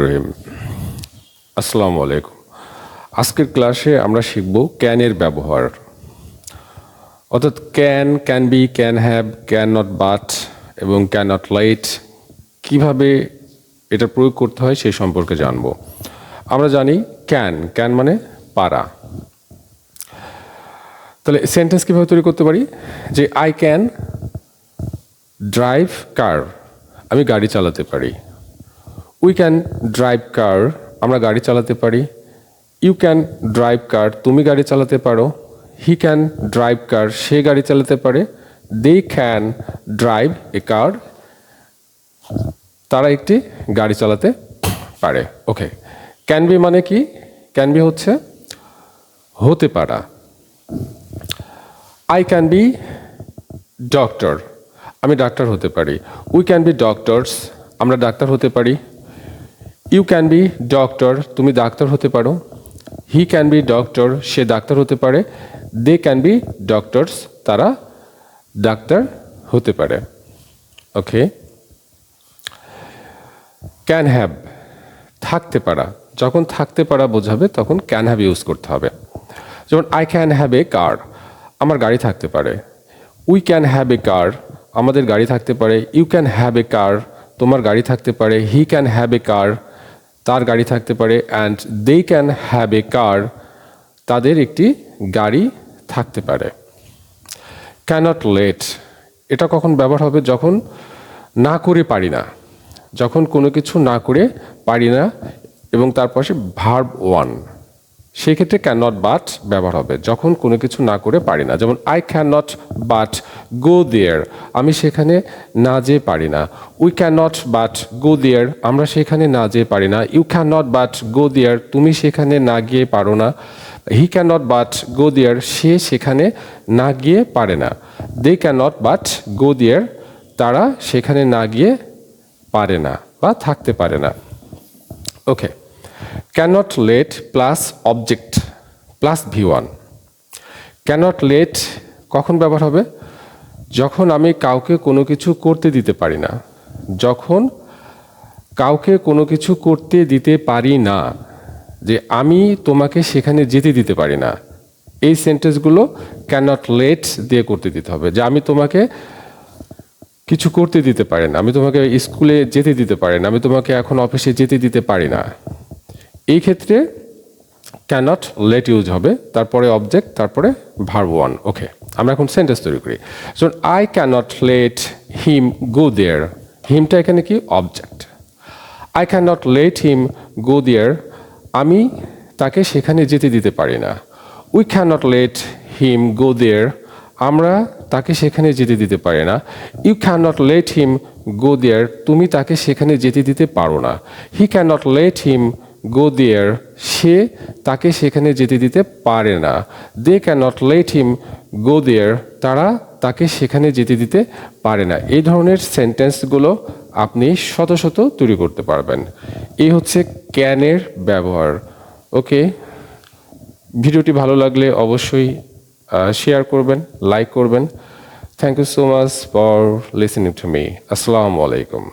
রহিম। আসসালামু আলাইকুম। আজকের ক্লাসে আমরা শিখব ক্যানের ব্যবহার, অর্থাৎ can be, can have, can not but এবং ক্যান নট লেট কীভাবে এটা প্রয়োগ করতে হয় সেই সম্পর্কে জানব। আমরা জানি ক্যান মানে পারা। তাহলে সেন্টেন্স কীভাবে তৈরি করতে পারি? যে আই ক্যান ড্রাইভ কার, আমি গাড়ি চালাতে পারি। উই ক্যান ড্রাইভ কার, আমরা গাড়ি চালাতে পারি। ইউ ক্যান ড্রাইভ কার, তুমি গাড়ি চালাতে পারো। হি ক্যান ড্রাইভ কার, সে গাড়ি চালাতে পারে। দে ক্যান ড্রাইভ এ কার, তারা একটি গাড়ি চালাতে পারে। ওকে, ক্যান বি মানে কি? ক্যান বি হচ্ছে হতে পারা। আই ক্যান বি ডক্টর, আমি ডাক্তার হতে পারি। উই ক্যান বি ডক্টরস, আমরা ডাক্তার হতে পারি। ইউ ক্যান বি ডক্টর, তুমি ডাক্তার হতে পারো। He can be doctor, say doctor হতে পারে। দে ক্যান বি ডক্টরস, তারা ডাক্তার হতে পারে। ওকে, ক্যান হ্যাভ থাকতে পারা, যখন থাকতে পারা বোঝাবে তখন ক্যান হ্যাভ ইউজ করতে হবে। যেমন আই ক্যান হ্যাভ এ কার, আমার গাড়ি থাকতে পারে। উই ক্যান হ্যাভ এ কার, আমাদের গাড়ি থাকতে পারে। ইউ ক্যান হ্যাভ এ কার, তোমার গাড়ি থাকতে পারে। হি ক্যান হ্যাভ এ কার, তার গাড়ি থাকতে পারে। And they can have a car, তাদের একটি গাড়ি থাকতে পারে। ক্যানট লেট, এটা কখন ব্যবহার হবে? যখন না করে পারি না, যখন কোনো কিছু না করে পারি না এবং তার পাশে ভার্ব ওয়ান, সেই ক্ষেত্রে ক্যান নট বাট ব্যবহার হবে যখন কোনো কিছু না করে পারি না। যেমন I can not but go there, আমি সেখানে না যেয়ে পারি না। We can not but go there, আমরা সেখানে না যেয়ে পারি না। You can not but go there, তুমি সেখানে না গিয়ে পারো না। He can not but go there, সে সেখানে না গিয়ে পারে না। They can not but go there, তারা সেখানে না গিয়ে পারে না বা থাকতে পারে না। Okay, cannot let plus object plus V1। Cannot let কখন ব্যবহার হবে? যখন আমি কাউকে কোনো কিছু করতে দিতে পারি না, যখন কাউকে কোনো কিছু করতে দিতে পারি না, যে আমি তোমাকে সেখানে যেতে দিতে পারি না, এই সেন্টেন্সগুলো ক্যানট লেট দিয়ে করতে দিতে হবে। যে আমি তোমাকে কিছু করতে দিতে পারি না, আমি তোমাকে স্কুলে যেতে দিতে পারি না, আমি তোমাকে এখন অফিসে যেতে দিতে পারি না, এই ক্ষেত্রে ক্যানট লেট ইউজ হবে, তারপরে অবজেক্ট, তারপরে ভার্ব ওয়ান। ওকে, আমরা এখন সেন্টেন্স তৈরি করি। So I cannot let him go there, হিমটা এখানে কি? Object. I cannot let him go there, আমি তাকে সেখানে যেতে দিতে পারি না। We cannot let him go there, আমরা তাকে সেখানে যেতে দিতে পারি না। You cannot let him go there, তুমি তাকে সেখানে যেতে দিতে পারো না। হি cannot let him go there, সে তাকে সেখানে যেতে দিতে পারে না। They can't let him go there, তারা তাকে সেখানে যেতে দিতে পারে না। এই ধরনের সেন্টেন্সগুলো আপনি শত শত তৈরি করতে পারবেন। এই হচ্ছে ক্যানের ব্যবহার। ওকে, ভিডিওটি ভালো লাগলে অবশ্যই শেয়ার করবেন, লাইক করবেন। Thank you so much for listening to me. আসসালামু আলাইকুম।